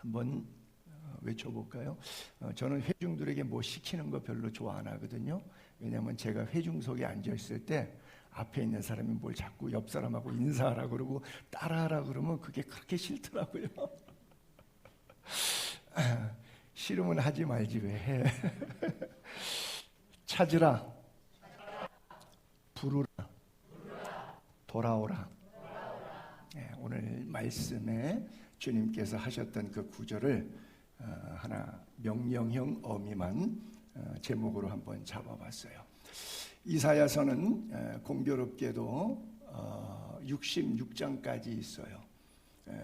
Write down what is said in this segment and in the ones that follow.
한번 외쳐볼까요? 저는 회중들에게 뭐 시키는 거 별로 좋아 안 하거든요. 왜냐하면 제가 회중석에 앉아있을 때 앞에 있는 사람이 뭘 자꾸 옆 사람하고 인사하라고 그러고 따라하라고 그러면 그게 그렇게 싫더라고요. 싫으면 하지 말지 왜 해. 찾으라, 부르라, 돌아오라. 오늘 말씀에 주님께서 하셨던 그 구절을 하나 명령형 어미만 제목으로 한번 잡아봤어요. 이사야서는 공교롭게도 66장까지 있어요.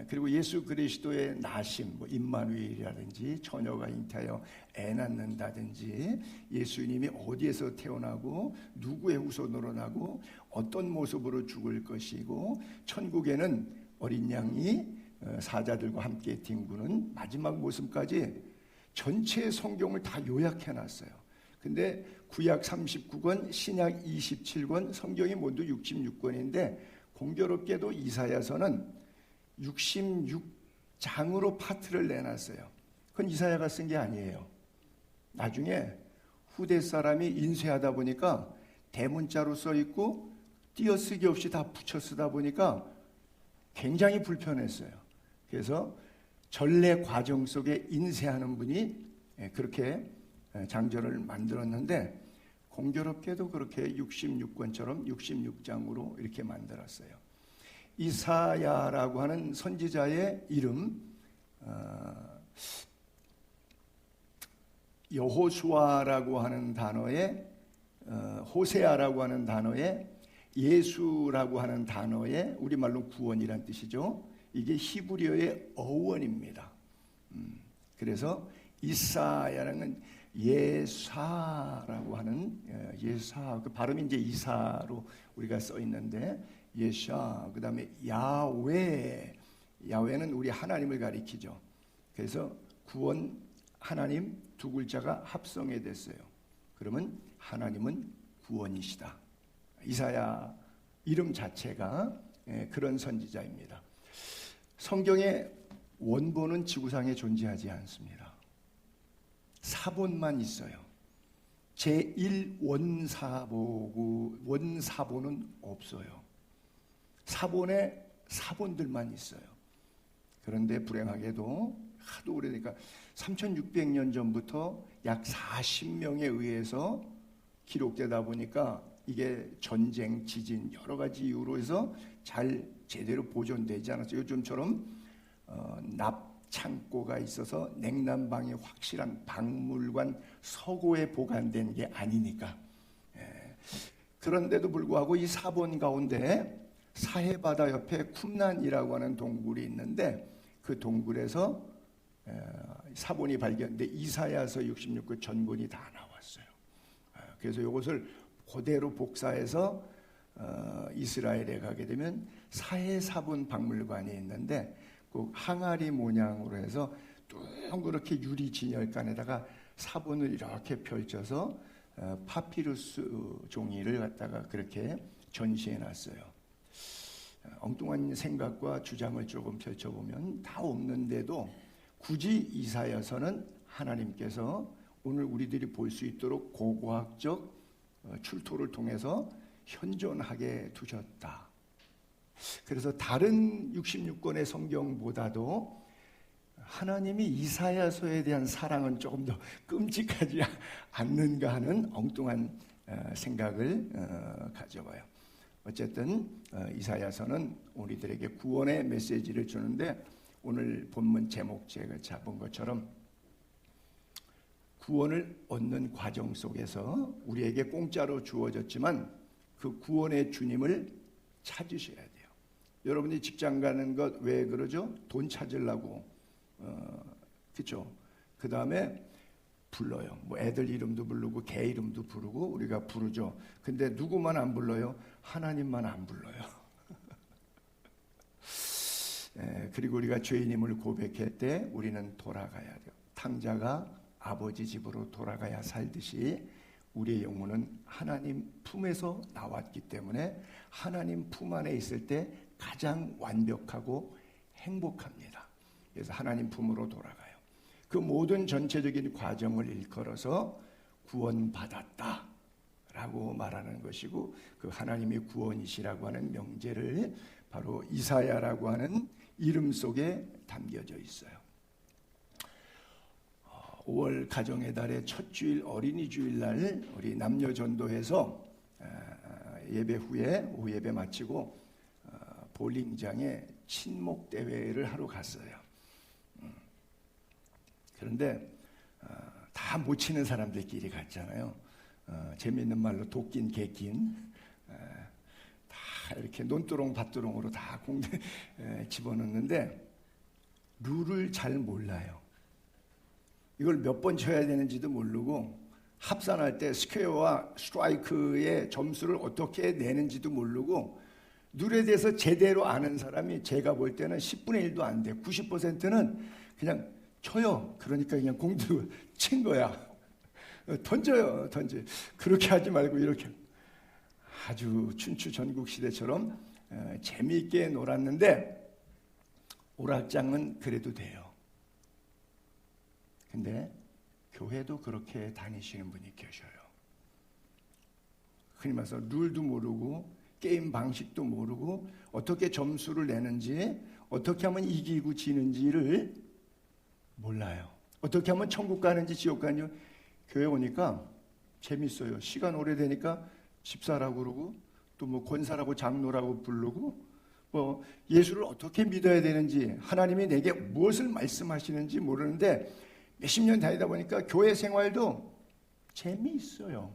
그리고 예수 그리스도의 나심, 임마누엘이라든지 처녀가 잉태하여 애 낳는다든지 예수님이 어디에서 태어나고 누구의 후손으로 나고 어떤 모습으로 죽을 것이고 천국에는 어린 양이 사자들과 함께 뒹구는 마지막 모습까지 전체 성경을 다 요약해놨어요. 근데 구약 39권, 신약 27권, 성경이 모두 66권인데 공교롭게도 이사야서는 66장으로 파트를 내놨어요. 그건 이사야가 쓴 게 아니에요. 나중에 후대 사람이 인쇄하다 보니까 대문자로 써있고 띄어쓰기 없이 다 붙여 쓰다 보니까 굉장히 불편했어요. 그래서 전래 과정 속에 인쇄하는 분이 그렇게 장절을 만들었는데 공교롭게도 그렇게 66권처럼 66장으로 이렇게 만들었어요. 이사야라고 하는 선지자의 이름, 여호수아라고 하는 단어에 호세아라고 하는 단어에 예수라고 하는 단어에 우리말로 구원이란 뜻이죠. 이게 히브리어의 어원입니다. 그래서 이사야라는 예사라고 하는 예사, 그 발음이 이제 이사로 우리가 써 있는데 예샤, 그 다음에 야훼, 야훼는 우리 하나님을 가리키죠. 그래서 구원, 하나님 두 글자가 합성이 됐어요. 그러면 하나님은 구원이시다. 이사야 이름 자체가 그런 선지자입니다. 성경의 원본은 지구상에 존재하지 않습니다. 사본만 있어요. 제1원사본은 없어요. 사본에 사본들만 있어요. 그런데 불행하게도 하도 오래되니까 3600년 전부터 약 40명에 의해서 기록되다 보니까 이게 전쟁, 지진 여러 가지 이유로 해서 잘 제대로 보존되지 않았어요. 요즘처럼 납창고가 있어서 냉난방이 확실한 박물관 서고에 보관된 게 아니니까. 그런데도 불구하고 이 사본 가운데 사해바다 옆에 쿰란이라고 하는 동굴이 있는데 그 동굴에서 사본이 발견돼 이사야서 66권 전본이 다 나왔어요. 그래서 이것을 그대로 복사해서 이스라엘에 가게 되면 사해사본 박물관이 있는데 그 항아리 모양으로 해서 둥그렇게 유리 진열관에다가 사본을 이렇게 펼쳐서 파피루스 종이를 갖다가 그렇게 전시해 놨어요. 엉뚱한 생각과 주장을 조금 펼쳐보면 다 없는데도 굳이 이사야서는 하나님께서 오늘 우리들이 볼 수 있도록 고고학적 출토를 통해서 현존하게 두셨다. 그래서 다른 66권의 성경보다도 하나님이 이사야서에 대한 사랑은 조금 더 끔찍하지 않는가 하는 엉뚱한 생각을 가져봐요. 어쨌든 이사야서는 우리들에게 구원의 메시지를 주는데 오늘 본문 제목 제가 잡은 것처럼 구원을 얻는 과정 속에서 우리에게 공짜로 주어졌지만 그 구원의 주님을 찾으셔야 돼요. 여러분이 직장 가는 것 왜 그러죠? 돈 찾으려고. 그렇죠? 그 다음에 불러요. 뭐 애들 이름도 부르고 개 이름도 부르고 우리가 부르죠. 근데 누구만 안 불러요? 하나님만 안 불러요. 그리고 우리가 죄인임을 고백할 때 우리는 돌아가야 돼요. 탕자가 아버지 집으로 돌아가야 살듯이 우리의 영혼은 하나님 품에서 나왔기 때문에 하나님 품 안에 있을 때 가장 완벽하고 행복합니다. 그래서 하나님 품으로 돌아가요. 그 모든 전체적인 과정을 일컬어서 구원받았다라고 말하는 것이고, 그 하나님의 구원이시라고 하는 명제를 바로 이사야라고 하는 이름 속에 담겨져 있어요. 5월 가정의 달의 첫 주일 어린이 주일날 우리 남녀 전도해서 예배 후에 오후 예배 마치고 볼링장에 친목 대회를 하러 갔어요. 그런데 다 못 치는 사람들끼리 갔잖아요. 재미있는 말로 도낀 개낀 다 이렇게 논두렁 밭두렁으로 다 공대 집어넣는데 룰을 잘 몰라요. 이걸 몇 번 쳐야 되는지도 모르고 합산할 때 스퀘어와 스트라이크의 점수를 어떻게 내는지도 모르고 룰에 대해서 제대로 아는 사람이 제가 볼 때는 10분의 1도 안 돼. 90%는 그냥 쳐요. 그러니까 그냥 공도 친 거야. 던져요. 그렇게 하지 말고 이렇게. 아주 춘추 전국시대처럼 재미있게 놀았는데 오락장은 그래도 돼요. 근데 교회도 그렇게 다니시는 분이 계셔요. 흔히 말해서 룰도 모르고 게임 방식도 모르고 어떻게 점수를 내는지, 어떻게 하면 이기고 지는지를 몰라요. 어떻게 하면 천국 가는지 지옥 가는지. 교회 오니까 재밌어요. 시간 오래되니까 집사라고 그러고 또 뭐 권사라고 장로라고 부르고 뭐 예수를 어떻게 믿어야 되는지, 하나님이 내게 무엇을 말씀하시는지 모르는데 몇십 년 다니다 보니까 교회 생활도 재미있어요.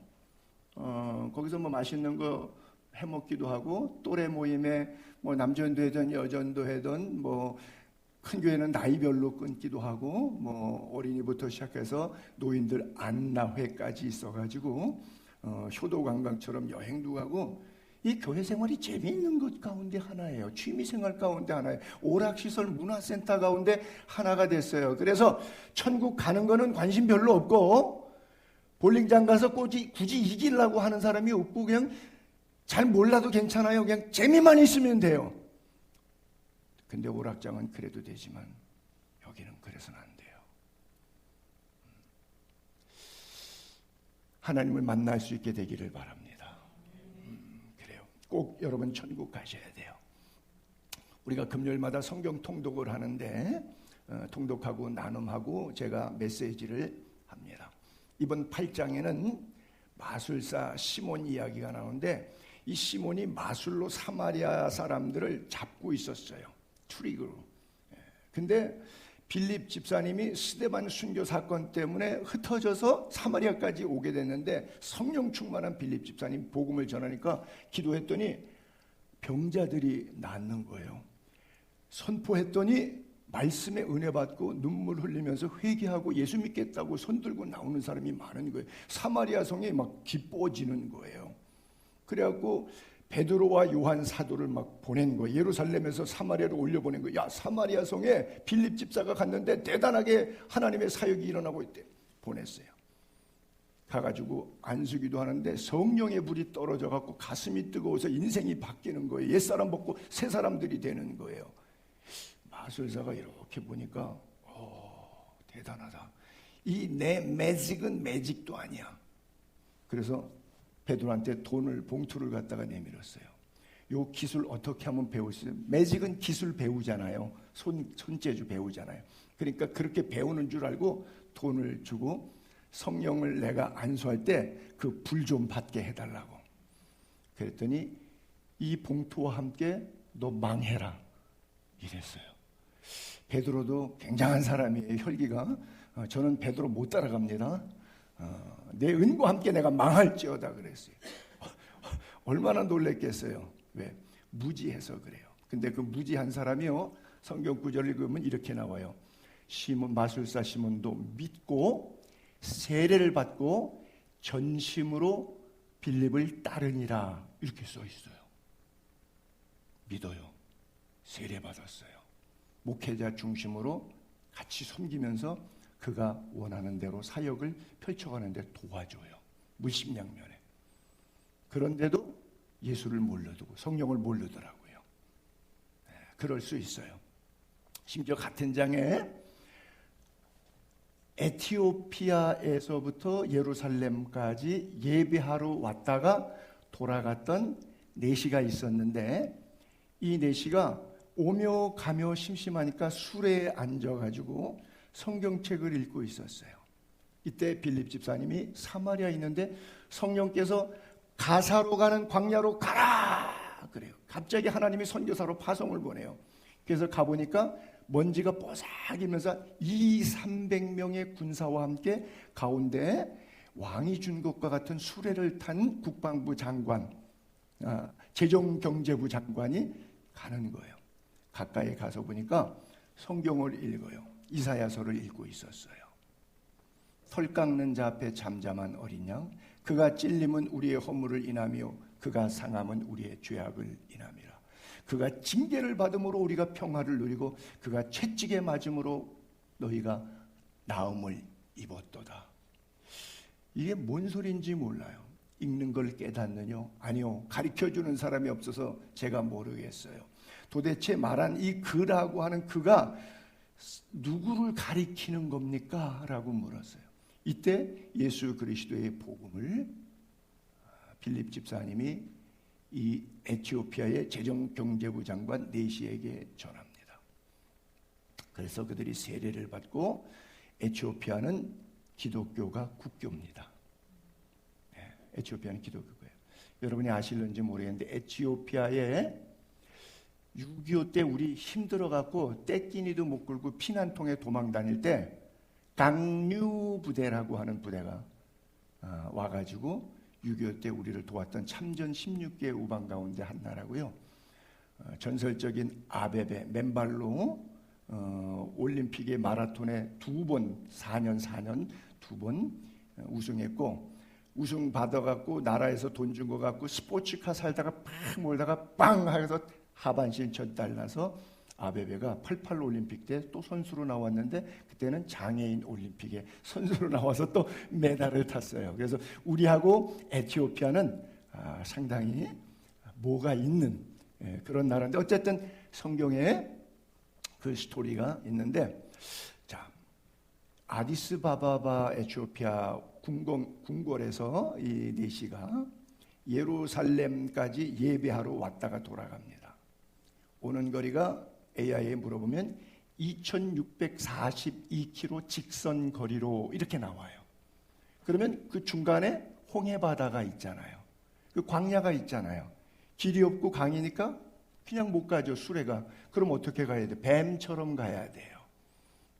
거기서 뭐 맛있는 거 해먹기도 하고, 또래 모임에 뭐 남전도 하든 여전도 하든, 뭐 큰 교회는 나이별로 끊기도 하고, 뭐 어린이부터 시작해서 노인들 안나회까지 있어가지고 효도 관광처럼 여행도 가고, 이 교회 생활이 재미있는 것 가운데 하나예요. 취미생활 가운데 하나예요. 오락시설 문화센터 가운데 하나가 됐어요. 그래서 천국 가는 거는 관심 별로 없고, 볼링장 가서 굳이 이기려고 하는 사람이 없고, 그냥 잘 몰라도 괜찮아요. 그냥 재미만 있으면 돼요. 근데 오락장은 그래도 되지만 여기는 그래서는 안 돼요. 하나님을 만날 수 있게 되기를 바랍니다. 그래요. 꼭 여러분 천국 가셔야 돼요. 우리가 금요일마다 성경 통독을 하는데 통독하고 나눔하고 제가 메시지를 합니다. 이번 8장에는 마술사 시몬 이야기가 나오는데, 이 시몬이 마술로 사마리아 사람들을 잡고 있었어요. 트릭으로. 근데 빌립 집사님이 스데반 순교 사건 때문에 흩어져서 사마리아까지 오게 됐는데, 성령 충만한 빌립 집사님 복음을 전하니까 기도했더니 병자들이 낫는 거예요. 선포했더니 말씀에 은혜 받고 눈물 흘리면서 회개하고 예수 믿겠다고 손 들고 나오는 사람이 많은 거예요. 사마리아 성이 막 기뻐지는 거예요. 그래갖고 베드로와 요한 사도를 막 보낸 거예요. 예루살렘에서 사마리아로 올려보낸 거예요. 야, 사마리아 성에 빌립 집사가 갔는데 대단하게 하나님의 사역이 일어나고 있대. 보냈어요. 가가지고 안수기도 하는데 성령의 불이 떨어져갖고 가슴이 뜨거워서 인생이 바뀌는 거예요. 옛사람 벗고 새 사람들이 되는 거예요. 마술사가 이렇게 보니까 대단하다. 이 내 매직은 매직도 아니야. 그래서 베드로한테 돈을, 봉투를 갖다가 내밀었어요. 요 기술 어떻게 하면 배울 수 있어요? 매직은 기술 배우잖아요. 손재주 배우잖아요. 그러니까 그렇게 배우는 줄 알고 돈을 주고, 성령을 내가 안수할 때 그 불 좀 받게 해달라고. 그랬더니 이 봉투와 함께 너 망해라 이랬어요. 베드로도 굉장한 사람이에요. 혈기가. 저는 베드로 못 따라갑니다. 내 은과 함께 내가 망할지어다 그랬어요. 얼마나 놀랬겠어요. 왜? 무지해서 그래요. 근데 그 무지한 사람이요, 성경 구절을 읽으면 이렇게 나와요. 시몬, 마술사 시몬도 믿고 세례를 받고 전심으로 빌립을 따르니라, 이렇게 써 있어요. 믿어요. 세례 받았어요. 목회자 중심으로 같이 섬기면서 그가 원하는 대로 사역을 펼쳐가는 데 도와줘요. 물심양면에. 그런데도 예수를 몰라두고 성령을 모르더라고요. 그럴 수 있어요. 심지어 같은 장에 에티오피아에서부터 예루살렘까지 예배하러 왔다가 돌아갔던 내시가 있었는데, 이 내시가 오며 가며 심심하니까 술에 앉아가지고 성경책을 읽고 있었어요. 이때 빌립 집사님이 사마리아에 있는데 성령께서 가사로 가는 광야로 가라 그래요. 갑자기 하나님이 선교사로 파송을 보내요. 그래서 가보니까 먼지가 뽀삭이면서 200~300명의 군사와 함께 가운데 왕이 준 것과 같은 수레를 탄 국방부 장관, 재정경제부 장관이 가는 거예요. 가까이 가서 보니까 성경을 읽어요. 이사야서를 읽고 있었어요. 털 깎는 자 앞에 잠잠한 어린 양, 그가 찔림은 우리의 허물을 인하며 그가 상함은 우리의 죄악을 인함이라. 그가 징계를 받음으로 우리가 평화를 누리고 그가 채찍에 맞음으로 너희가 나음을 입었도다. 이게 뭔 소리인지 몰라요. 읽는 걸 깨닫느냐? 아니요. 가르쳐주는 사람이 없어서 제가 모르겠어요. 도대체 말한 이 그라고 하는 그가 누구를 가리키는 겁니까? 라고 물었어요. 이때 예수 그리스도의 복음을 빌립 집사님이 이 에티오피아의 재정경제부 장관 네시에게 전합니다. 그래서 그들이 세례를 받고 에티오피아는 기독교가 국교입니다. 네, 에티오피아는 기독교예요. 여러분이 아실는지 모르겠는데 에티오피아에 6.25 때 우리 힘들어갖고 떼끼니도 못 굴고 피난통에 도망 다닐 때 강류 부대라고 하는 부대가 와가지고 6.25 때 우리를 도왔던 참전 16개 우방 가운데 한 나라고요. 전설적인 아베베 맨발로 올림픽의 마라톤에 4년 두 번 우승했고, 우승 받아갖고 나라에서 돈 준 거 갖고 스포츠카 살다가 팍 몰다가 빵 하면서 하반신 젖달 나서 아베베가 88 올림픽 때 또 선수로 나왔는데 그때는 장애인 올림픽에 선수로 나와서 또 메달을 탔어요. 그래서 우리하고 에티오피아는 상당히 뭐가 있는 그런 나라인데, 어쨌든 성경에 그 스토리가 있는데, 자, 아디스바바바 에티오피아 궁궐에서 이 네시가 예루살렘까지 예배하러 왔다가 돌아갑니다. 오는 거리가 AI에 물어보면 2642km 직선 거리로 이렇게 나와요. 그러면 그 중간에 홍해바다가 있잖아요. 그 광야가 있잖아요. 길이 없고 강이니까 그냥 못 가죠, 수레가. 그럼 어떻게 가야 돼요? 뱀처럼 가야 돼요.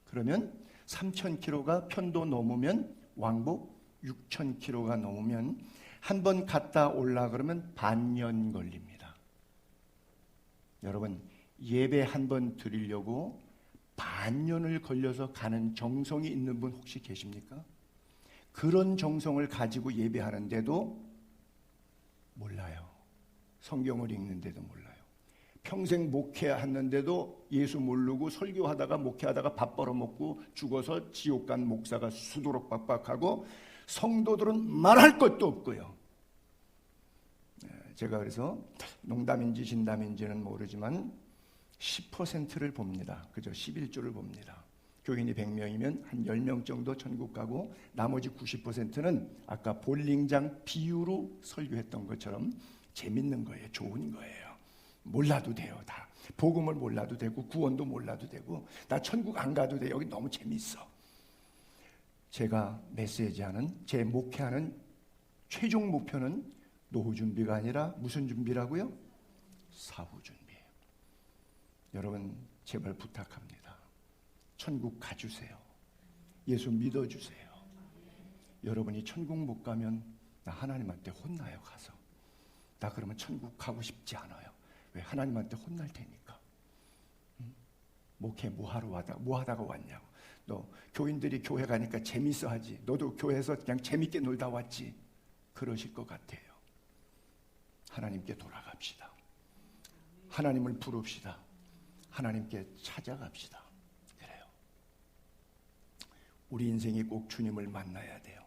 그러면 3000km가 편도 넘으면 왕복 6000km가 넘으면 한 번 갔다 올라 그러면 반년 걸립니다. 여러분, 예배 한 번 드리려고 반년을 걸려서 가는 정성이 있는 분 혹시 계십니까? 그런 정성을 가지고 예배하는데도 몰라요. 성경을 읽는데도 몰라요. 평생 목회하는데도 예수 모르고 설교하다가 목회하다가 밥 벌어먹고 죽어서 지옥 간 목사가 수두룩 빡빡하고 성도들은 말할 것도 없고요. 제가 그래서 농담인지 진담인지는 모르지만 10%를 봅니다. 그죠? 11조를 봅니다. 교인이 100명이면 한 10명 정도 천국 가고 나머지 90%는 아까 볼링장 비유로 설교했던 것처럼 재밌는 거예요. 좋은 거예요. 몰라도 돼요. 다. 복음을 몰라도 되고 구원도 몰라도 되고 나 천국 안 가도 돼. 여기 너무 재밌어. 제가 메시지하는, 제 목회하는 최종 목표는 노후 준비가 아니라 무슨 준비라고요? 사후 준비. 여러분 제발 부탁합니다. 천국 가주세요. 예수 믿어주세요. 여러분이 천국 못 가면 나 하나님한테 혼나요. 가서 나 그러면 천국 가고 싶지 않아요. 왜? 하나님한테 혼날 테니까. 목회 뭐 하다가 왔냐고. 너 교인들이 교회 가니까 재밌어 하지. 너도 교회에서 그냥 재밌게 놀다 왔지. 그러실 것 같아요. 하나님께 돌아갑시다. 하나님을 부릅시다. 하나님께 찾아갑시다. 그래요. 우리 인생이 꼭 주님을 만나야 돼요.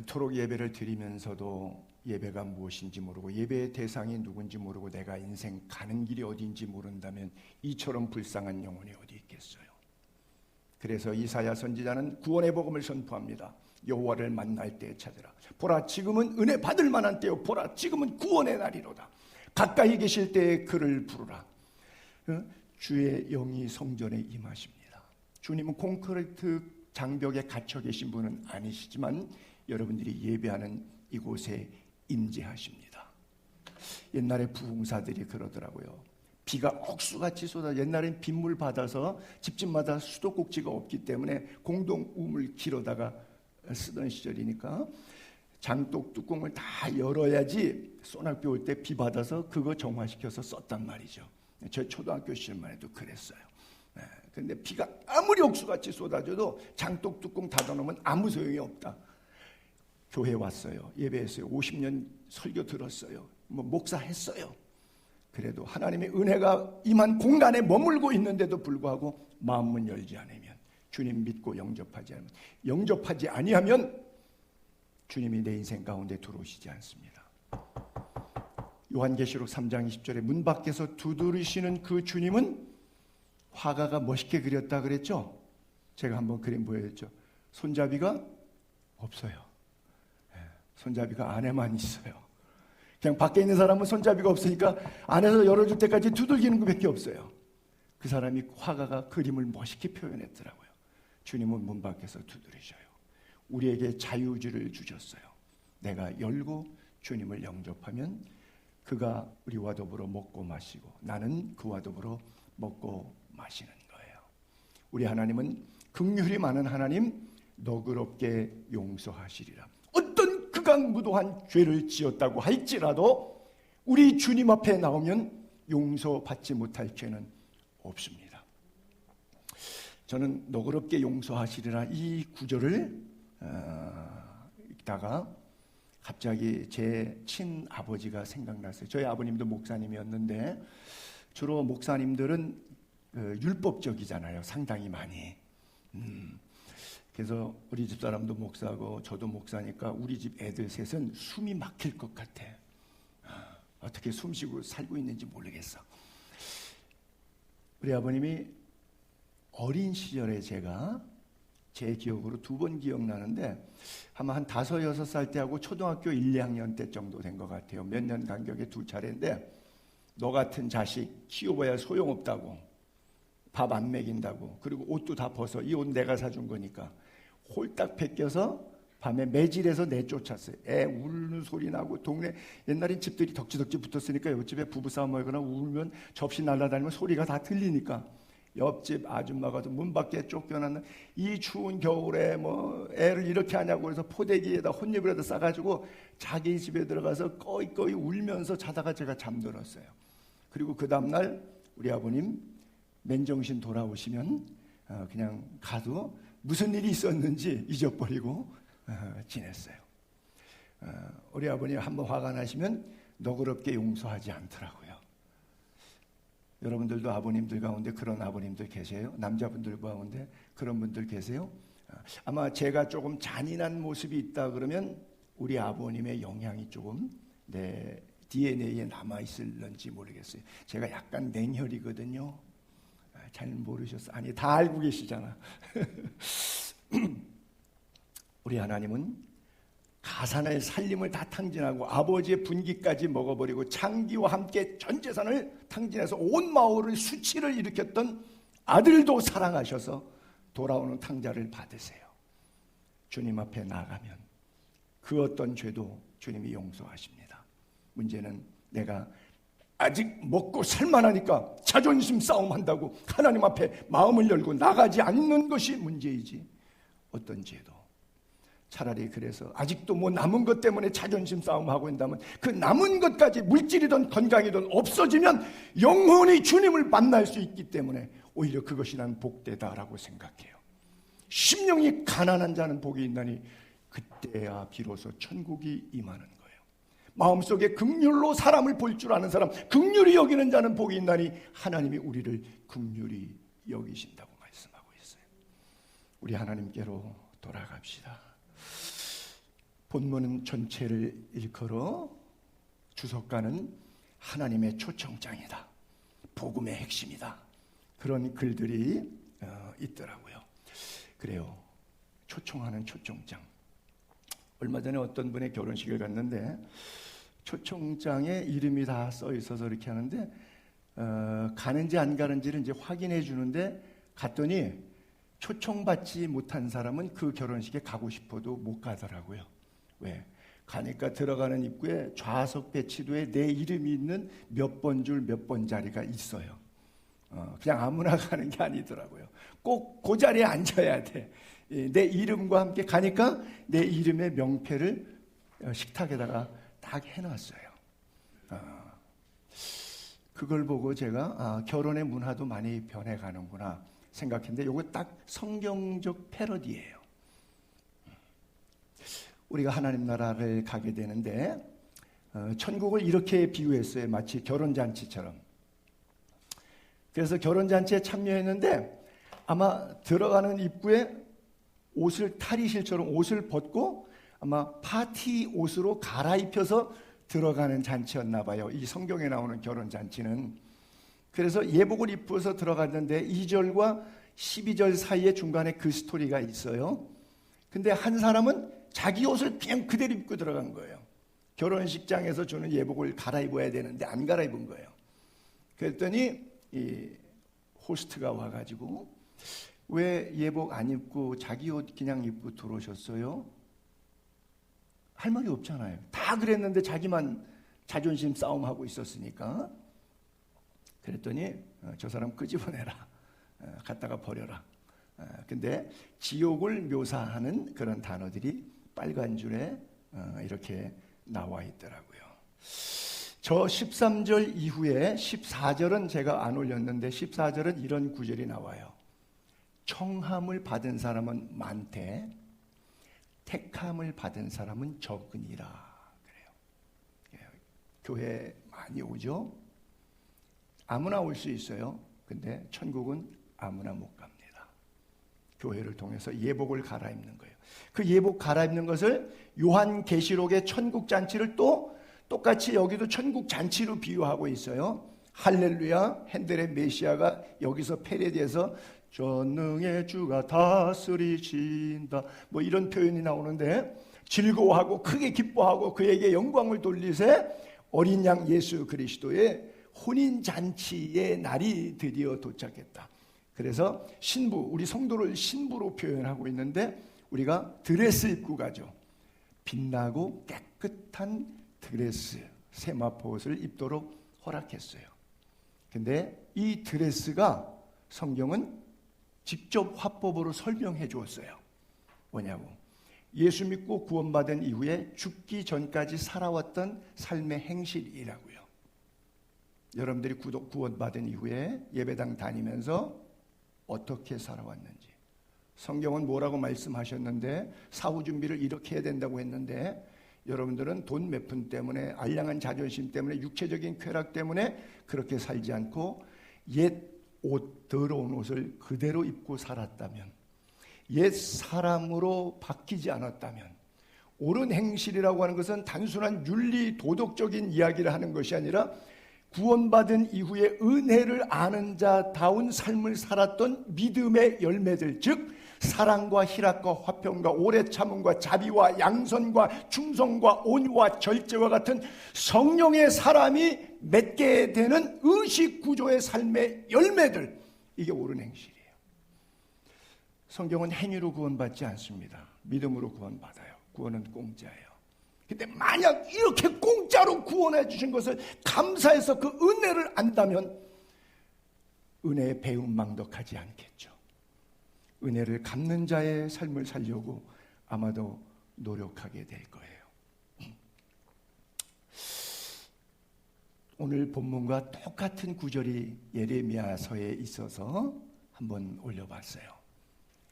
그토록 예배를 드리면서도 예배가 무엇인지 모르고 예배의 대상이 누군지 모르고 내가 인생 가는 길이 어딘지 모른다면 이처럼 불쌍한 영혼이 어디 있겠어요. 그래서 이사야 선지자는 구원의 복음을 선포합니다. 여호와를 만날 때에 찾으라. 보라, 지금은 은혜 받을 만한 때요. 보라, 지금은 구원의 날이로다. 가까이 계실 때에 그를 부르라. 주의 영이 성전에 임하십니다. 주님은 콘크리트 장벽에 갇혀 계신 분은 아니시지만 여러분들이 예배하는 이곳에 임재하십니다. 옛날에 부흥사들이 그러더라고요. 비가 억수같이 쏟아, 옛날엔 빗물 받아서 집집마다 수도꼭지가 없기 때문에 공동 우물 길어다가 쓰던 시절이니까 장독 뚜껑을 다 열어야지 소낙비 올 때 비 받아서 그거 정화시켜서 썼단 말이죠. 저 초등학교 시절만 해도 그랬어요. 근데 비가 아무리 억수같이 쏟아져도 장독 뚜껑 닫아놓으면 아무 소용이 없다. 교회 왔어요. 예배했어요. 50년 설교 들었어요. 목사 했어요. 그래도 하나님의 은혜가 임한 공간에 머물고 있는데도 불구하고 마음문 열지 않으면, 주님 믿고 영접하지 아니하면 주님이 내 인생 가운데 들어오시지 않습니다. 요한계시록 3장 20절에 문 밖에서 두드리시는 그 주님은 화가가 멋있게 그렸다 그랬죠? 제가 한번 그림 보여줬죠. 손잡이가 없어요. 손잡이가 안에만 있어요. 그냥 밖에 있는 사람은 손잡이가 없으니까 안에서 열어줄 때까지 두들기는 것밖에 없어요. 그 사람이, 화가가 그림을 멋있게 표현했더라고요. 주님은 문 밖에서 두드리셔요. 우리에게 자유주를 주셨어요. 내가 열고 주님을 영접하면 그가 우리와 더불어 먹고 마시고 나는 그와 더불어 먹고 마시는 거예요. 우리 하나님은 긍휼이 많은 하나님, 너그럽게 용서하시리라. 어떤 극악무도한 죄를 지었다고 할지라도 우리 주님 앞에 나오면 용서받지 못할 죄는 없습니다. 저는 너그럽게 용서하시리라 이 구절을 읽다가 갑자기 제 친아버지가 생각났어요. 저희 아버님도 목사님이었는데 주로 목사님들은 율법적이잖아요. 상당히 많이. 그래서 우리 집 사람도 목사고 저도 목사니까 우리 집 애들 셋은 숨이 막힐 것 같아. 어떻게 숨쉬고 살고 있는지 모르겠어. 우리 아버님이 어린 시절에 제가 제 기억으로 2번 기억나는데 아마 한 5, 6살 때하고 초등학교 1, 2학년 때 정도 된 것 같아요. 몇 년 간격에 2차례인데 너 같은 자식 키워봐야 소용없다고, 밥 안 먹인다고, 그리고 옷도 다 벗어, 이 옷 내가 사준 거니까 홀딱 벗겨서 밤에 매질해서 내쫓았어요. 애 우는 소리 나고, 동네 옛날엔 집들이 덕지덕지 붙었으니까 옆집에 부부싸움 하거나 울면 접시 날아다니면 소리가 다 들리니까 옆집 아줌마가 문 밖에 쫓겨나는 이 추운 겨울에 뭐 애를 이렇게 하냐고 해서 포대기에다 혼잎이라도 싸가지고 자기 집에 들어가서 꺼이꺼이 울면서 자다가 제가 잠들었어요. 그리고 그 다음날 우리 아버님 맨정신 돌아오시면 그냥 가도 무슨 일이 있었는지 잊어버리고 지냈어요. 우리 아버님 한번 화가 나시면 너그럽게 용서하지 않더라고요. 여러분들도 아버님들 가운데 그런 아버님들 계세요? 남자분들 가운데 그런 분들 계세요? 아마 제가 조금 잔인한 모습이 있다 그러면 우리 아버님의 영향이 조금 내 DNA에 남아있을런지 모르겠어요. 제가 약간 냉혈이거든요. 잘 모르셨어요? 아니, 다 알고 계시잖아. 우리 하나님은 가산의 살림을 다 탕진하고 아버지의 분기까지 먹어버리고 창기와 함께 전 재산을 탕진해서 온 마을을 수치를 일으켰던 아들도 사랑하셔서 돌아오는 탕자를 받으세요. 주님 앞에 나가면 그 어떤 죄도 주님이 용서하십니다. 문제는 내가 아직 먹고 살만하니까 자존심 싸움한다고 하나님 앞에 마음을 열고 나가지 않는 것이 문제이지 어떤 죄도. 차라리 그래서 아직도 뭐 남은 것 때문에 자존심 싸움하고 있다면 그 남은 것까지 물질이든 건강이든 없어지면 영원히 주님을 만날 수 있기 때문에 오히려 그것이 난 복되다라고 생각해요. 심령이 가난한 자는 복이 있나니 그때야 비로소 천국이 임하는 거예요. 마음속에 긍휼로 사람을 볼 줄 아는 사람, 긍휼히 여기는 자는 복이 있나니 하나님이 우리를 긍휼히 여기신다고 말씀하고 있어요. 우리 하나님께로 돌아갑시다. 본문 전체를 일컬어 주석가는 하나님의 초청장이다, 복음의 핵심이다, 그런 글들이 있더라고요. 그래요. 초청하는 초청장. 얼마 전에 어떤 분의 결혼식을 갔는데 초청장에 이름이 다 써 있어서 이렇게 하는데 가는지 안 가는지를 이제 확인해 주는데 갔더니 초청받지 못한 사람은 그 결혼식에 가고 싶어도 못 가더라고요. 왜? 가니까 들어가는 입구에 좌석 배치도에 내 이름이 있는 몇 번 줄 몇 번 자리가 있어요. 그냥 아무나 가는 게 아니더라고요. 꼭 그 자리에 앉아야 돼. 내 이름과 함께 가니까 내 이름의 명패를 식탁에다가 딱 해놨어요. 그걸 보고 제가 결혼의 문화도 많이 변해가는구나 생각했는데 이거 딱 성경적 패러디예요. 우리가 하나님 나라를 가게 되는데 천국을 이렇게 비유했어요. 마치 결혼잔치처럼. 그래서 결혼잔치에 참여했는데 아마 들어가는 입구에 옷을 탈의실처럼 옷을 벗고 아마 파티 옷으로 갈아입혀서 들어가는 잔치였나 봐요. 이 성경에 나오는 결혼잔치는. 그래서 예복을 입고서 들어갔는데 2절과 12절 사이에 중간에 그 스토리가 있어요. 근데 한 사람은 자기 옷을 그냥 그대로 입고 들어간 거예요. 결혼식장에서 주는 예복을 갈아입어야 되는데 안 갈아입은 거예요. 그랬더니 이 호스트가 와가지고 왜 예복 안 입고 자기 옷 그냥 입고 들어오셨어요? 할 말이 없잖아요. 다 그랬는데 자기만 자존심 싸움하고 있었으니까. 그랬더니 저 사람 끄집어내라. 갖다가 버려라. 근데 지옥을 묘사하는 그런 단어들이 빨간 줄에 이렇게 나와 있더라고요. 저 13절 이후에 14절은 제가 안 올렸는데 14절은 이런 구절이 나와요. 청함을 받은 사람은 많되 택함을 받은 사람은 적으니라. 그래요. 교회 많이 오죠? 아무나 올 수 있어요. 근데 천국은 아무나 못 갑니다. 교회를 통해서 예복을 갈아입는 거예요. 그 예복 갈아입는 것을 요한계시록의 천국 잔치를 또 똑같이 여기도 천국 잔치로 비유하고 있어요. 할렐루야, 핸델의 메시아가 여기서 패러디해서 전능의 주가 다스리신다 뭐 이런 표현이 나오는데 즐거워하고 크게 기뻐하고 그에게 영광을 돌리세 어린 양 예수 그리스도의 혼인잔치의 날이 드디어 도착했다. 그래서 신부, 우리 성도를 신부로 표현하고 있는데 우리가 드레스 입고 가죠. 빛나고 깨끗한 드레스, 세마포옷을 입도록 허락했어요. 근데 이 드레스가 성경은 직접 화법으로 설명해 주었어요. 뭐냐고? 예수 믿고 구원받은 이후에 죽기 전까지 살아왔던 삶의 행실이라고요. 여러분들이 구원받은 이후에 예배당 다니면서 어떻게 살아왔는지. 성경은 뭐라고 말씀하셨는데 사후 준비를 이렇게 해야 된다고 했는데 여러분들은 돈 몇 푼 때문에 알량한 자존심 때문에 육체적인 쾌락 때문에 그렇게 살지 않고 옛 옷, 더러운 옷을 그대로 입고 살았다면, 옛 사람으로 바뀌지 않았다면, 옳은 행실이라고 하는 것은 단순한 윤리 도덕적인 이야기를 하는 것이 아니라 구원받은 이후에 은혜를 아는 자다운 삶을 살았던 믿음의 열매들, 즉 사랑과 희락과 화평과 오래 참음과 자비와 양선과 충성과 온유와 절제와 같은 성령의 사람이 맺게 되는 의식 구조의 삶의 열매들, 이게 옳은 행실이에요. 성경은 행위로 구원받지 않습니다. 믿음으로 구원받아요. 구원은 공짜예요. 근데 만약 이렇게 공짜로 구원해 주신 것을 감사해서 그 은혜를 안다면 은혜의 배은망덕하지 않겠죠. 은혜를 갚는 자의 삶을 살려고 아마도 노력하게 될 거예요. 오늘 본문과 똑같은 구절이 예레미야서에 있어서 한번 올려봤어요.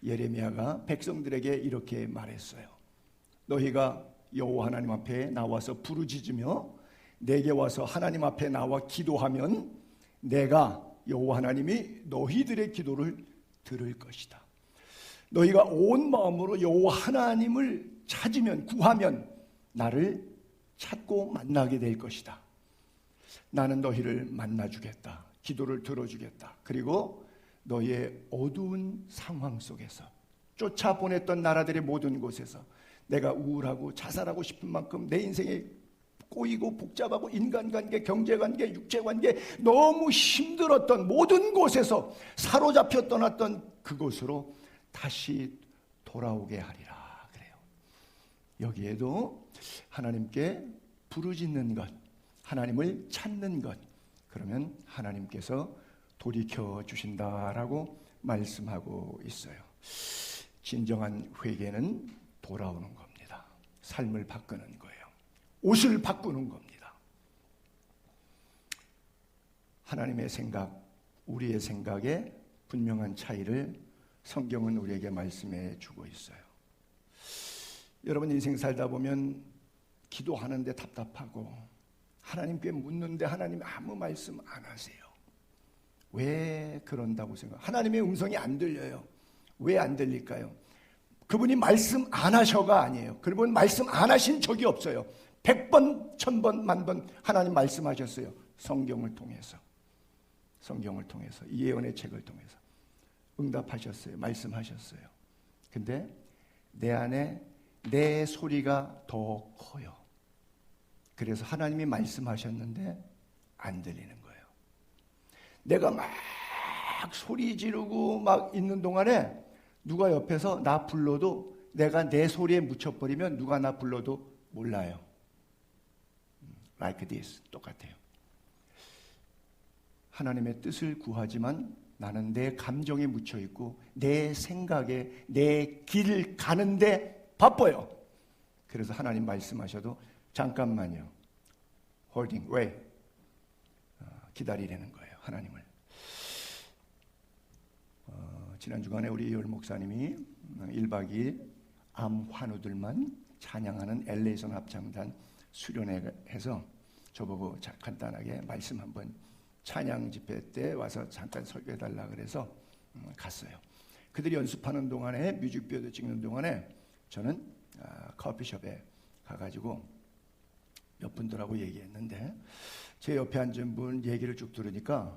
예레미야가 백성들에게 이렇게 말했어요. 너희가 여호와 하나님 앞에 나와서 부르짖으며 내게 와서 하나님 앞에 나와 기도하면 내가 여호와 하나님이 너희들의 기도를 들을 것이다. 너희가 온 마음으로 여호와 하나님을 찾으면, 구하면 나를 찾고 만나게 될 것이다. 나는 너희를 만나주겠다. 기도를 들어주겠다. 그리고 너희의 어두운 상황 속에서, 쫓아보냈던 나라들의 모든 곳에서 내가 우울하고 자살하고 싶은 만큼 내 인생에 꼬이고 복잡하고 인간관계, 경제관계, 육체관계 너무 힘들었던 모든 곳에서 사로잡혀 떠났던 그곳으로 다시 돌아오게 하리라 그래요. 여기에도 하나님께 부르짖는 것, 하나님을 찾는 것, 그러면 하나님께서 돌이켜 주신다라고 말씀하고 있어요. 진정한 회개는 돌아오는 겁니다. 삶을 바꾸는 거예요. 옷을 바꾸는 겁니다. 하나님의 생각, 우리의 생각에 분명한 차이를 성경은 우리에게 말씀해 주고 있어요. 여러분 인생 살다 보면 기도하는데 답답하고 하나님께 묻는데 하나님 아무 말씀 안 하세요. 왜 그런다고 생각? 하나님의 음성이 안 들려요. 왜 안 들릴까요? 그분이 말씀 안 하셔가 아니에요. 그분 말씀 안 하신 적이 없어요. 100번, 1000번, 만번 하나님 말씀하셨어요. 성경을 통해서. 성경을 통해서. 이 예언의 책을 통해서. 응답하셨어요. 말씀하셨어요. 근데 내 안에 내 소리가 더 커요. 그래서 하나님이 말씀하셨는데 안 들리는 거예요. 내가 막 소리 지르고 막 있는 동안에 누가 옆에서 나 불러도 내가 내 소리에 묻혀버리면 누가 나 불러도 몰라요. Like this. 똑같아요. 하나님의 뜻을 구하지만 나는 내 감정에 묻혀있고 내 생각에 내 길을 가는데 바빠요. 그래서 하나님 말씀하셔도 잠깐만요. Holding, wait. 기다리라는 거예요. 하나님을. 지난 주간에 우리 열 목사님이 1박 2일 암 환우들만 찬양하는 LA선 합창단 수련회에서 저보고 간단하게 말씀 한번 찬양 집회 때 와서 잠깐 설교해달라 그래서 갔어요. 그들이 연습하는 동안에 뮤직비디오 찍는 동안에 저는 커피숍에 가가지고 몇 분들하고 얘기했는데 제 옆에 앉은 분 얘기를 쭉 들으니까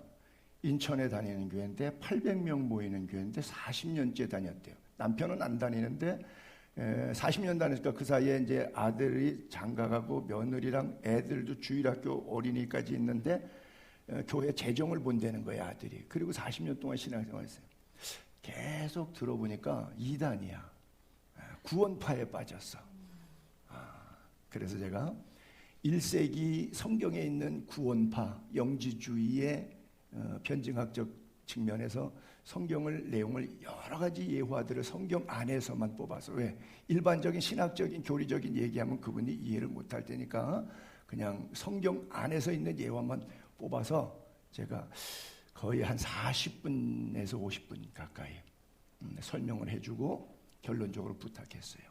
인천에 다니는 교회인데 800명 모이는 교회인데 40년째 다녔대요. 남편은 안 다니는데 40년 다니니까 그 사이에 이제 아들이 장가가고 며느리랑 애들도 주일학교 어린이까지 있는데 교회 재정을 본다는 거예요, 아들이. 그리고 40년 동안 신앙생활했어요. 계속 들어보니까 이단이야. 구원파에 빠졌어. 그래서 제가 1세기 성경에 있는 구원파, 영지주의의 변증학적 측면에서 성경을 내용을 여러 가지 예화들을 성경 안에서만 뽑아서 왜 일반적인 신학적인 교리적인 얘기하면 그분이 이해를 못할 테니까 그냥 성경 안에서 있는 예화만 뽑아서 제가 거의 한 40분에서 50분 가까이 설명을 해주고 결론적으로 부탁했어요.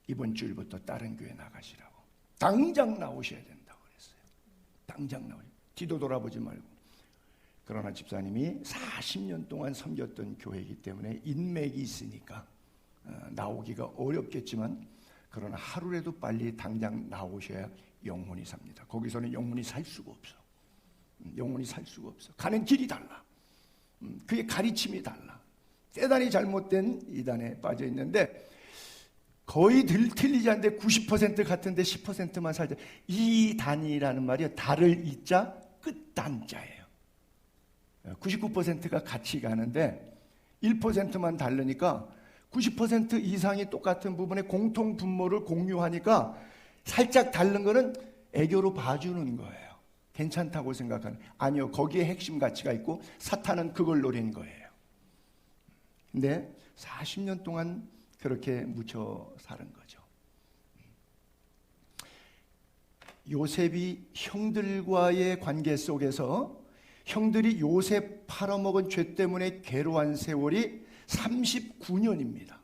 이번 주일부터 다른 교회 나가시라고. 당장 나오셔야 된다고 그랬어요. 당장 나오셔야. 뒤도 돌아보지 말고. 그러나 집사님이 40년 동안 섬겼던 교회이기 때문에 인맥이 있으니까 나오기가 어렵겠지만 그러나 하루라도 빨리 당장 나오셔야 영혼이 삽니다. 거기서는 영혼이 살 수가 없어. 영혼이 살 수가 없어. 가는 길이 달라. 그의 가르침이 달라. 대단히 잘못된 이단에 빠져 있는데 거의 틀리지 않는데 90% 같은데 10%만 살자. 이 단이라는 말이 달을 이자 끝단자예요. 99%가 같이 가는데 1%만 다르니까 90% 이상이 똑같은 부분에 공통 분모를 공유하니까 살짝 다른 거는 애교로 봐주는 거예요. 괜찮다고 생각하는. 아니요, 거기에 핵심 가치가 있고 사탄은 그걸 노린 거예요. 근데 40년 동안 그렇게 묻혀 사는 거죠. 요셉이 형들과의 관계 속에서 형들이 요셉 팔아먹은 죄 때문에 괴로운 세월이 39년입니다.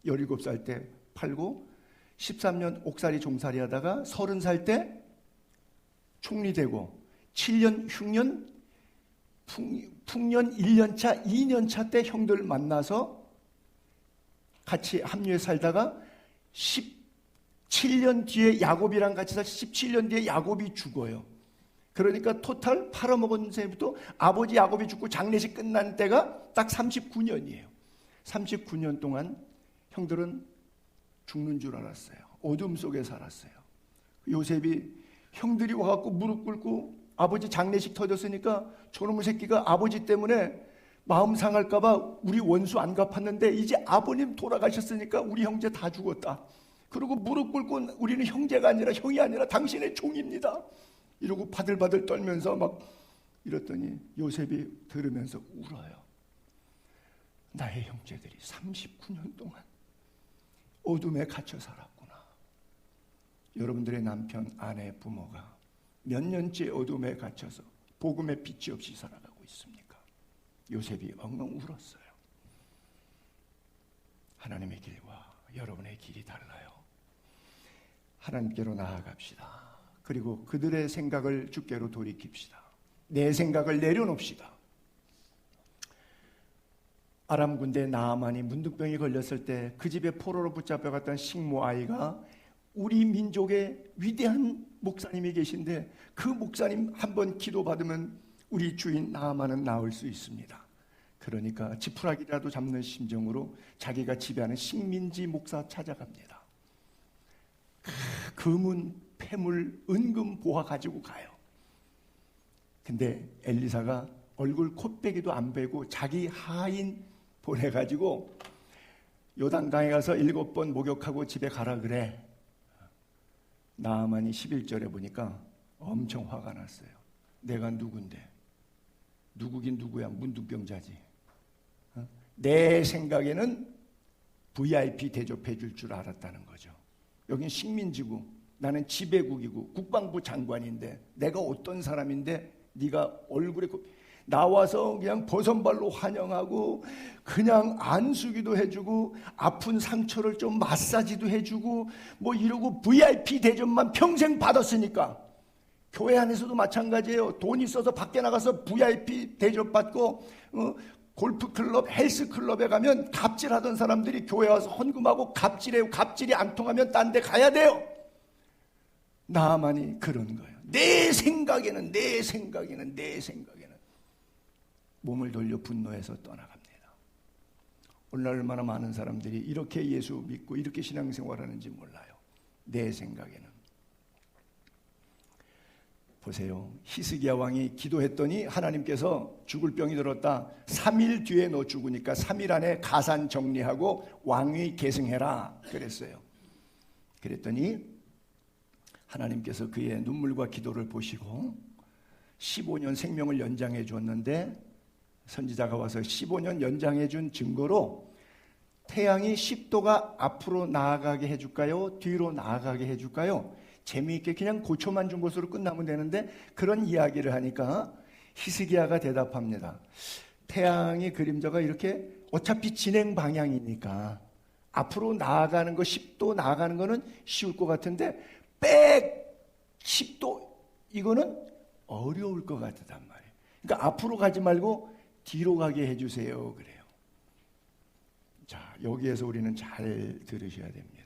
17살 때 팔고 13년 옥살이 종살이 하다가 30살 때 총리되고 7년 흉년 풍년 1년차 2년차 때 형들 만나서 같이 합류해 살다가 17년 뒤에 야곱이랑 같이 살 17년 뒤에 야곱이 죽어요. 그러니까 토탈 팔아먹은 새부터 아버지 야곱이 죽고 장례식 끝난 때가 딱 39년이에요. 39년 동안 형들은 죽는 줄 알았어요. 어둠 속에 살았어요. 요셉이 형들이 와갖고 무릎 꿇고 아버지 장례식 터졌으니까 저놈의 새끼가 아버지 때문에 마음 상할까봐 우리 원수 안 갚았는데 이제 아버님 돌아가셨으니까 우리 형제 다 죽었다. 그리고 무릎 꿇고 우리는 형제가 아니라 형이 아니라 당신의 종입니다. 이러고 바들바들 떨면서 막 이랬더니 요셉이 들으면서 울어요. 나의 형제들이 39년 동안 어둠에 갇혀 살았구나. 여러분들의 남편, 아내, 부모가 몇 년째 어둠에 갇혀서 복음의 빛이 없이 살아가고 있습니까? 요셉이 엉엉 울었어요. 하나님의 길과 여러분의 길이 달라요. 하나님께로 나아갑시다. 그리고 그들의 생각을 주께로 돌이킵시다. 내 생각을 내려놓읍시다. 아람 군대 나아만이 문둥병이 걸렸을 때 그 집에 포로로 붙잡혀갔던 식모 아이가 우리 민족의 위대한 목사님이 계신데 그 목사님 한번 기도받으면 우리 주인 나아만은 나을 수 있습니다. 그러니까 지푸라기라도 잡는 심정으로 자기가 지배하는 식민지 목사 찾아갑니다. 금은 폐물 은금 보화 가지고 가요. 근데 엘리사가 얼굴 콧배기도 안 베고 자기 하인 보내가지고 요단강에 가서 7번 목욕하고 집에 가라 그래. 나아만이 11절에 보니까 엄청 화가 났어요. 내가 누군데? 누구긴 누구야. 문둥병자지. 내 생각에는 VIP 대접해 줄 줄 알았다는 거죠. 여긴 식민지고 나는 지배국이고 국방부 장관인데 내가 어떤 사람인데 네가 얼굴에 나와서 그냥 버선발로 환영하고 그냥 안수기도 해주고 아픈 상처를 좀 마사지도 해주고 뭐 이러고 VIP 대접만 평생 받았으니까 교회 안에서도 마찬가지예요. 돈 있어서 밖에 나가서 VIP 대접받고 골프클럽, 헬스클럽에 가면 갑질하던 사람들이 교회 와서 헌금하고 갑질해요. 갑질이 안 통하면 딴 데 가야 돼요. 나만이 그런 거예요. 내 생각에는 몸을 돌려 분노해서 떠나갑니다. 오늘날 얼마나 많은 사람들이 이렇게 예수 믿고 이렇게 신앙생활하는지 몰라요. 내 생각에는. 보세요. 히스기야 왕이 기도했더니 하나님께서 죽을 병이 들었다. 3일 뒤에 너 죽으니까 3일 안에 가산 정리하고 왕위 계승해라 그랬어요. 그랬더니 하나님께서 그의 눈물과 기도를 보시고 15년 생명을 연장해 줬는데 선지자가 와서 15년 연장해 준 증거로 태양이 10도가 앞으로 나아가게 해줄까요? 뒤로 나아가게 해줄까요? 재미있게 그냥 고초만 준 것으로 끝나면 되는데 그런 이야기를 하니까 히스기야가 대답합니다. 태양의 그림자가 이렇게 어차피 진행 방향이니까 앞으로 나아가는 거 10도 나아가는 거는 쉬울 것 같은데 10도 이거는 어려울 것 같단 말이에요. 그러니까 앞으로 가지 말고 뒤로 가게 해주세요 그래요. 자, 여기에서 우리는 잘 들으셔야 됩니다.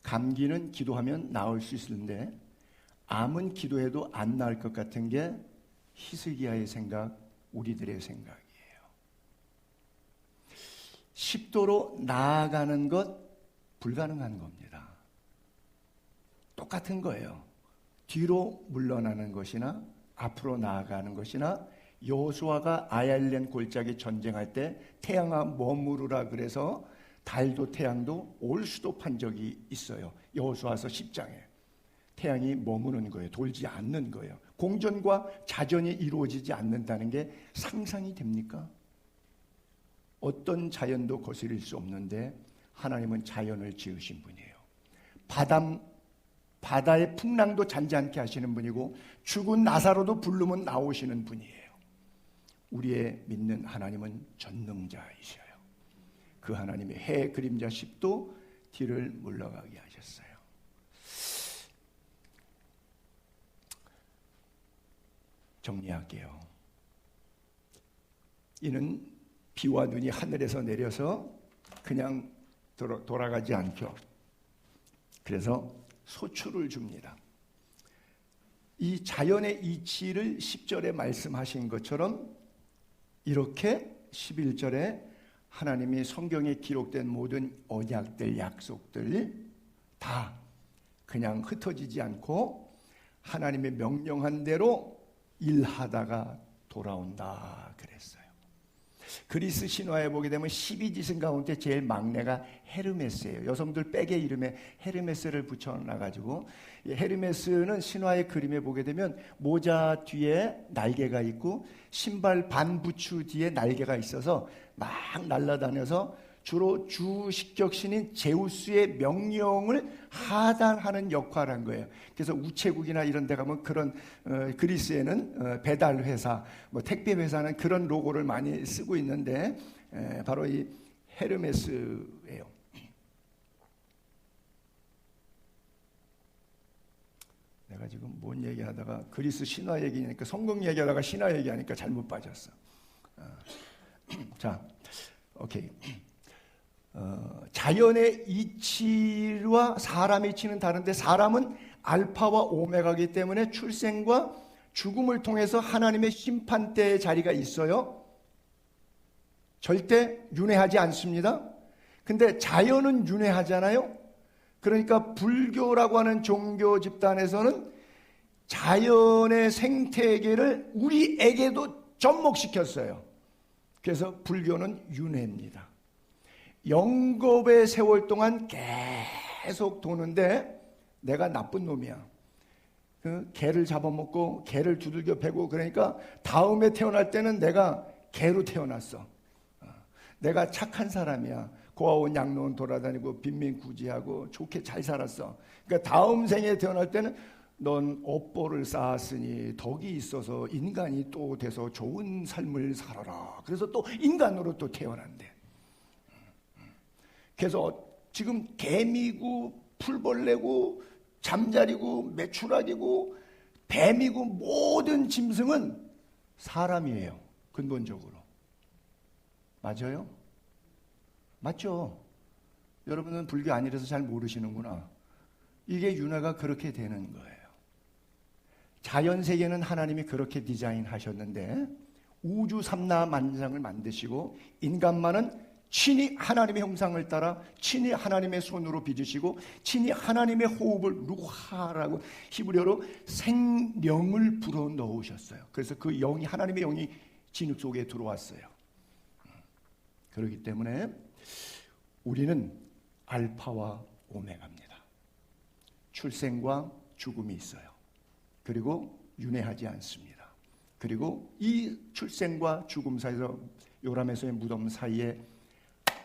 감기는 기도하면 나을 수 있는데 암은 기도해도 안 나을 것 같은 게 히스기야의 생각, 우리들의 생각이에요. 10도로 나아가는 것 불가능한 겁니다. 똑같은 거예요. 뒤로 물러나는 것이나 앞으로 나아가는 것이나 여호수아가 아얄렌 골짜기 전쟁할 때 태양아 머무르라 그래서 달도 태양도 올 수도 판 적이 있어요. 여호수아서 10장에 태양이 머무는 거예요. 돌지 않는 거예요. 공전과 자전이 이루어지지 않는다는 게 상상이 됩니까? 어떤 자연도 거스릴 수 없는데 하나님은 자연을 지으신 분이에요. 바다의 풍랑도 잔잔케 하시는 분이고 죽은 나사로도 부르면 나오시는 분이에요. 우리의 믿는 하나님은 전능자이셔요. 그 하나님의 해 그림자 10도 뒤를 물러가게 하셨어요. 정리할게요. 이는 비와 눈이 하늘에서 내려서 그냥 돌아가지 않죠. 그래서 소출을 줍니다. 이 자연의 이치를 10절에 말씀하신 것처럼 이렇게 11절에 하나님이 성경에 기록된 모든 언약들, 약속들 다 그냥 흩어지지 않고 하나님의 명령한 대로 일하다가 돌아온다 그랬어요. 그리스 신화에 보게 되면 12지승 가운데 제일 막내가 헤르메스예요. 여성들 백의 이름에 헤르메스를 붙여놔가지고, 헤르메스는 신화의 그림에 보게 되면 모자 뒤에 날개가 있고 신발 반부추 뒤에 날개가 있어서 막 날아다녀서 주로 주식격신인 제우스의 명령을 하단하는 역할을 한 거예요. 그래서 우체국이나 이런 데 가면 그런 그리스에는 배달 회사, 뭐 택배 회사는 그런 로고를 많이 쓰고 있는데 바로 이 헤르메스예요. 내가 지금 뭔 얘기하다가 그리스 신화 얘기니까 성경 얘기하다가 신화 얘기하니까 잘못 빠졌어. 자, 오케이. 자연의 이치와 사람의 이치는 다른데 사람은 알파와 오메가이기 때문에 출생과 죽음을 통해서 하나님의 심판대의 자리가 있어요. 절대 윤회하지 않습니다. 근데 자연은 윤회하잖아요. 그러니까 불교라고 하는 종교 집단에서는 자연의 생태계를 우리에게도 접목시켰어요. 그래서 불교는 윤회입니다. 영겁의 세월 동안 계속 도는데 내가 나쁜 놈이야. 그 개를 잡아먹고 개를 두들겨 패고 그러니까 다음에 태어날 때는 내가 개로 태어났어. 내가 착한 사람이야. 고아원 양로원 돌아다니고 빈민구지하고 좋게 잘 살았어. 그러니까 다음 생에 태어날 때는 넌 업보를 쌓았으니 덕이 있어서 인간이 또 돼서 좋은 삶을 살아라. 그래서 또 인간으로 또 태어난대. 그래서 지금 개미고 풀벌레고 잠자리고 메추라기고 뱀이고 모든 짐승은 사람이에요. 근본적으로. 맞아요? 맞죠? 여러분은 불교 아니라서 잘 모르시는구나. 이게 윤회가 그렇게 되는 거예요. 자연세계는 하나님이 그렇게 디자인하셨는데 우주 삼라만상을 만드시고 인간만은 친히 하나님의 형상을 따라 친히 하나님의 손으로 빚으시고 친히 하나님의 호흡을 루하라고 히브리어로 생명을 불어넣으셨어요. 그래서 그 영이 하나님의 영이 진흙 속에 들어왔어요. 그렇기 때문에 우리는 알파와 오메가입니다. 출생과 죽음이 있어요. 그리고 윤회하지 않습니다. 그리고 이 출생과 죽음 사이에서 요람에서의 무덤 사이에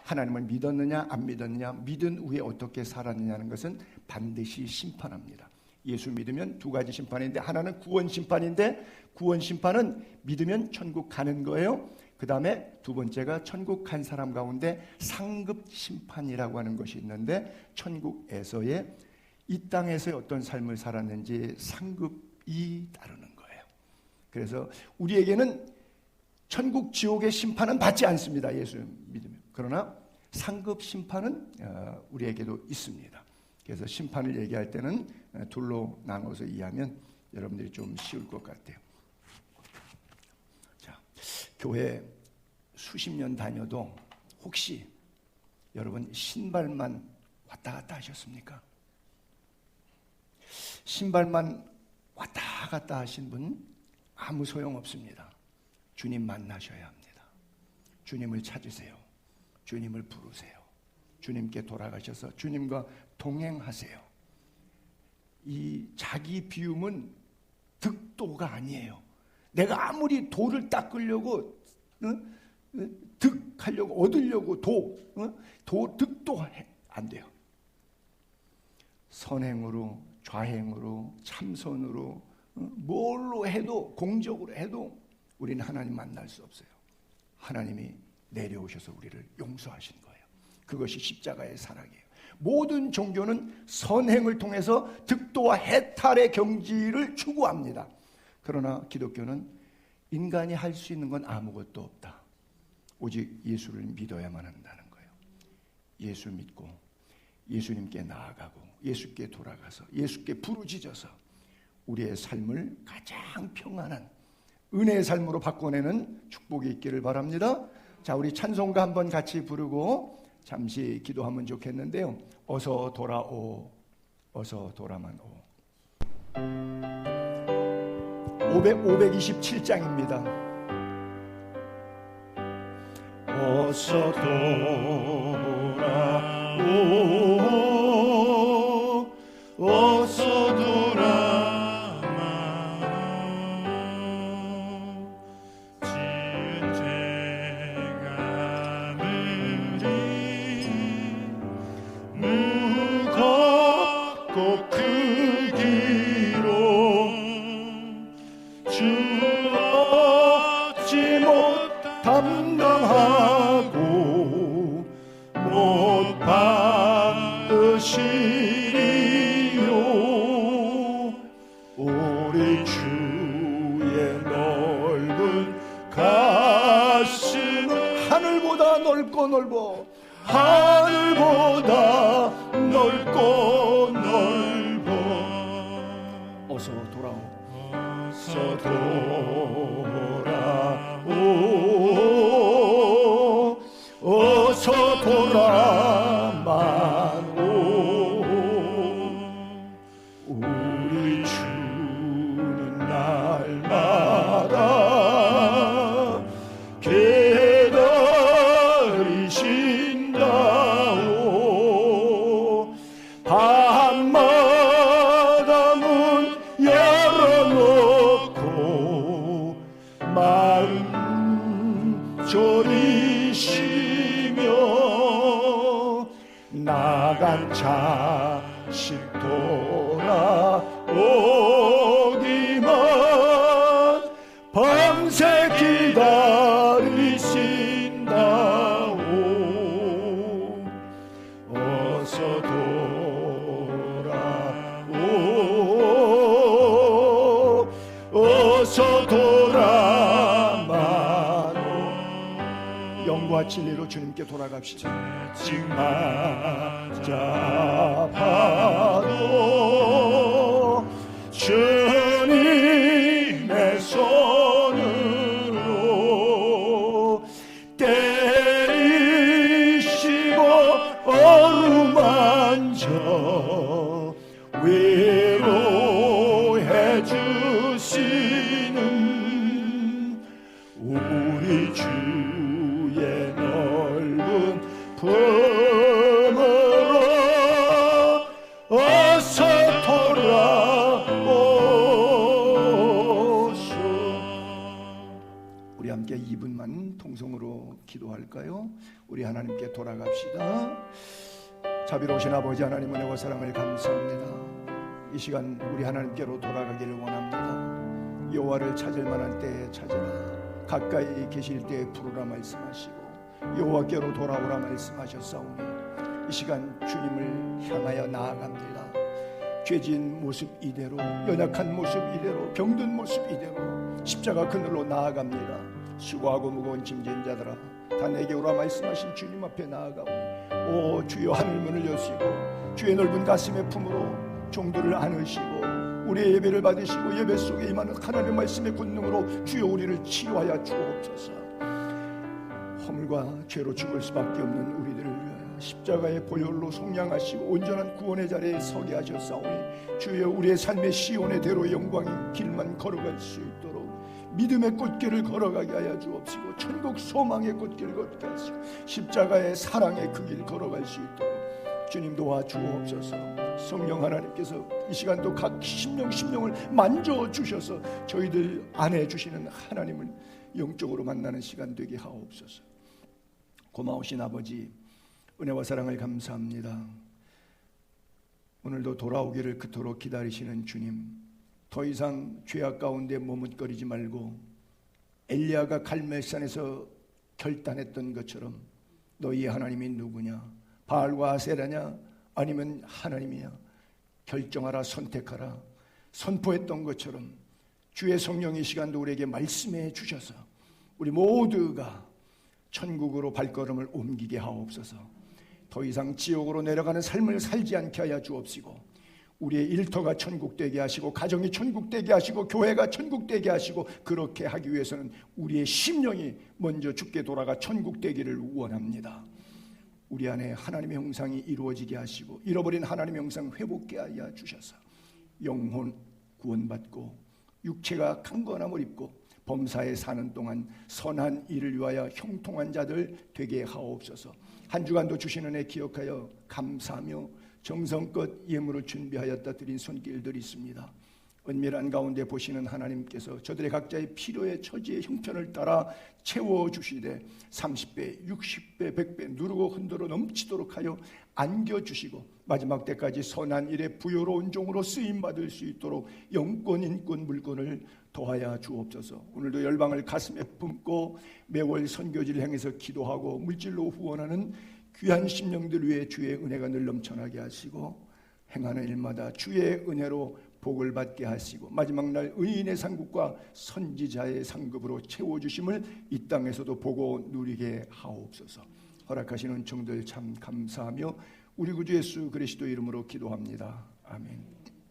하나님을 믿었느냐 안 믿었느냐, 믿은 후에 어떻게 살았느냐는 것은 반드시 심판합니다. 예수 믿으면 두 가지 심판인데 하나는 구원 심판인데 구원 심판은 믿으면 천국 가는 거예요. 그 다음에 두 번째가 천국 간 사람 가운데 상급 심판이라고 하는 것이 있는데 천국에서의 이 땅에서의 어떤 삶을 살았는지 상급이 따르는 거예요. 그래서 우리에게는 천국 지옥의 심판은 받지 않습니다. 예수 믿으면. 그러나 상급 심판은 우리에게도 있습니다. 그래서 심판을 얘기할 때는 둘로 나눠서 이해하면 여러분들이 좀 쉬울 것 같아요. 자, 교회 수십 년 다녀도 혹시 여러분 신발만 왔다 갔다 하셨습니까? 신발만 왔다 갔다 하신 분 아무 소용 없습니다. 주님 만나셔야 합니다. 주님을 찾으세요. 주님을 부르세요. 주님께 돌아가셔서 주님과 동행하세요. 이 자기 비움은 득도가 아니에요. 내가 아무리 도를 닦으려고 득하려고 얻으려고 득도 안 돼요. 선행으로 좌행으로 참선으로 뭘로 해도 공적으로 해도 우리는 하나님 만날 수 없어요. 하나님이 내려오셔서 우리를 용서하신 거예요. 그것이 십자가의 사랑이에요. 모든 종교는 선행을 통해서 득도와 해탈의 경지를 추구합니다. 그러나 기독교는 인간이 할 수 있는 건 아무것도 없다. 오직 예수를 믿어야만 한다는 거예요. 예수 믿고 예수님께 나아가고 예수께 돌아가서 예수께 부르짖어서 우리의 삶을 가장 평안한 은혜의 삶으로 바꿔내는 축복이 있기를 바랍니다. 자, 우리 찬송가 한번 같이 부르고 잠시 기도하면 좋겠는데요. 어서 돌아오, 어서 돌아만 오. 527장입니다. 어서 돌아오, 어서 돌아만 오. 지은 죄가 무겁고 그 길로 주 얻지 못 담당하고 못 받으시리요. 우리 주의 넓은 가슴은 하늘보다 넓고 넓어 하늘보다 넓고 넓어. 어서 돌아오, 어서 돌아오, 어서 돌아만 오. 우리 주는 날마다 기다리신다오. 밤마다 문 열어놓고 마음 졸이시며 나간 자식 돌아오기만 밤새 기다리신다오. 어서 돌아오, 어서 돌아만 오. 영과 진리로 주님께 돌아갑시다. 징맞아봐도 주님의 손으로 때리시고 어루만져 위로해 주시는 우리 주의 넓은 품으로 어서 돌아오소. 우리 함께 2분만 통성으로 기도할까요? 우리 하나님께 돌아갑시다. 자비로우신 아버지 하나님, 은혜와 사랑을 감사합니다. 이 시간 우리 하나님께로 돌아가기를 원합니다. 여호와를 찾을 만한 때에 찾으라, 가까이 계실 때에 부르라 말씀하시고 여호와께로 돌아오라 말씀하셨사오니 이 시간 주님을 향하여 나아갑니다. 죄진 모습 이대로, 연약한 모습 이대로, 병든 모습 이대로 십자가 그늘로 나아갑니다. 수고하고 무거운 짐진 자들아 다 내게 오라 말씀하신 주님 앞에 나아가오니 오 주여 하늘문을 여시고 주의 넓은 가슴의 품으로 종들을 안으시고 우리의 예배를 받으시고 예배 속에 임하는 하나님의 말씀의 권능으로 주여 우리를 치유하여 주옵소서. 허물과 죄로 죽을 수밖에 없는 우리들을 위하여 십자가의 보혈로 속량하시고 온전한 구원의 자리에 서게 하셨사오니 주여 우리의 삶의 시온의 대로 영광인 길만 걸어갈 수 있도록 믿음의 꽃길을 걸어가게 하여 주옵시고 천국 소망의 꽃길을 걷게 하시고 십자가의 사랑의 그 길 걸어갈 수 있도록 주님 도와주옵소서. 성령 하나님께서 이 시간도 각 심령을 만져주셔서 저희들 안에 주시는 하나님을 영적으로 만나는 시간 되게 하옵소서. 고마우신 아버지, 은혜와 사랑을 감사합니다. 오늘도 돌아오기를 그토록 기다리시는 주님, 더 이상 죄악 가운데 머뭇거리지 말고 엘리야가 갈멜산에서 결단했던 것처럼 너희의 하나님이 누구냐, 바알과 아세라냐 아니면 하나님이냐, 결정하라, 선택하라 선포했던 것처럼 주의 성령이 시간도 우리에게 말씀해 주셔서 우리 모두가 천국으로 발걸음을 옮기게 하옵소서. 더 이상 지옥으로 내려가는 삶을 살지 않게 하여 주옵시고, 우리의 일터가 천국되게 하시고, 가정이 천국되게 하시고, 교회가 천국되게 하시고, 그렇게 하기 위해서는 우리의 심령이 먼저 주께 돌아가 천국되기를 원합니다. 우리 안에 하나님의 형상이 이루어지게 하시고, 잃어버린 하나님의 형상 회복케 하여 주셔서 영혼 구원받고 육체가 강건함을 입고 범사에 사는 동안 선한 일을 위하여 형통한 자들 되게 하옵소서. 한 주간도 주신 은혜 기억하여 감사하며 정성껏 예물을 준비하였다 드린 손길들이 있습니다. 은밀한 가운데 보시는 하나님께서 저들의 각자의 필요의 처지의 형편을 따라 채워주시되 30배, 60배, 100배 누르고 흔들어 넘치도록 하여 안겨주시고, 마지막 때까지 선한 일에 부요로운 종으로 쓰임받을 수 있도록 영권, 인권, 물권을 더하여 주옵소서. 오늘도 열방을 가슴에 품고 매월 선교지를 향해서 기도하고 물질로 후원하는 귀한 심령들 위해 주의 은혜가 늘 넘쳐나게 하시고, 행하는 일마다 주의 은혜로 복을 받게 하시고, 마지막 날 의인의 상급과 선지자의 상급으로 채워주심을 이 땅에서도 보고 누리게 하옵소서. 허락하시는 종들 참 감사하며 우리 구주 예수 그리스도 이름으로 기도합니다. 아멘.